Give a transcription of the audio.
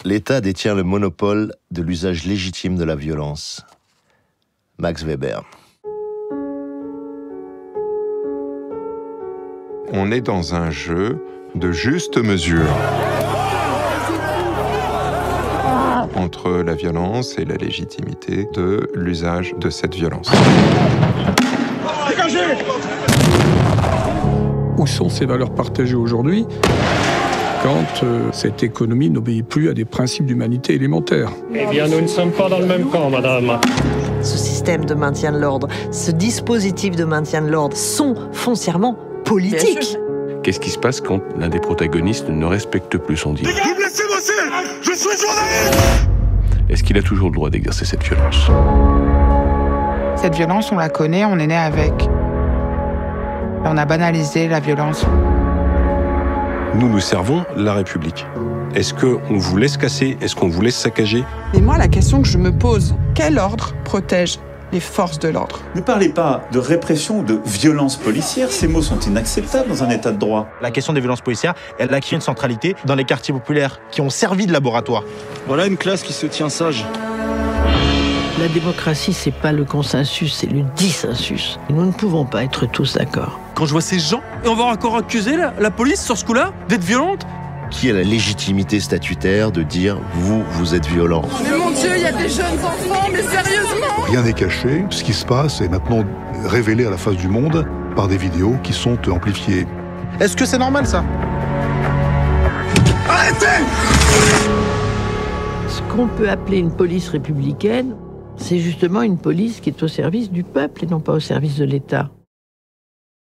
L'État détient le monopole de l'usage légitime de la violence. Max Weber. On est dans un jeu de juste mesure entre la violence et la légitimité de l'usage de cette violence. Dégagez! Où sont ces valeurs partagées aujourd'hui quand cette économie n'obéit plus à des principes d'humanité élémentaires? Eh bien, nous ne sommes pas dans le même camp, madame. Ce système de maintien de l'ordre, ce dispositif de maintien de l'ordre sont foncièrement politiques. Qu'est-ce qui se passe quand l'un des protagonistes ne respecte plus son deal? Vous me laissez bosser! Je suis journaliste! Est-ce qu'il a toujours le droit d'exercer cette violence? Cette violence, on la connaît, on est né avec. On a banalisé la violence. Nous servons la République. Est-ce qu'on vous laisse casser? Est-ce qu'on vous laisse saccager? Mais moi, la question que je me pose, quel ordre protège les forces de l'ordre? Ne parlez pas de répression ou de violence policière, ces mots sont inacceptables dans un état de droit. La question des violences policières, elle acquiert une centralité dans les quartiers populaires qui ont servi de laboratoire. Voilà une classe qui se tient sage. La démocratie, c'est pas le consensus, c'est le dissensus. Nous ne pouvons pas être tous d'accord. Quand je vois ces gens, et on va encore accuser la police sur ce coup-là d'être violente? Qui a la légitimité statutaire de dire « vous êtes violent » ? Mais mon Dieu, il y a des jeunes enfants, mais sérieusement! Rien n'est caché. Ce qui se passe est maintenant révélé à la face du monde par des vidéos qui sont amplifiées. Est-ce que c'est normal, ça? Arrêtez! Ce qu'on peut appeler une police républicaine, c'est justement une police qui est au service du peuple et non pas au service de l'État.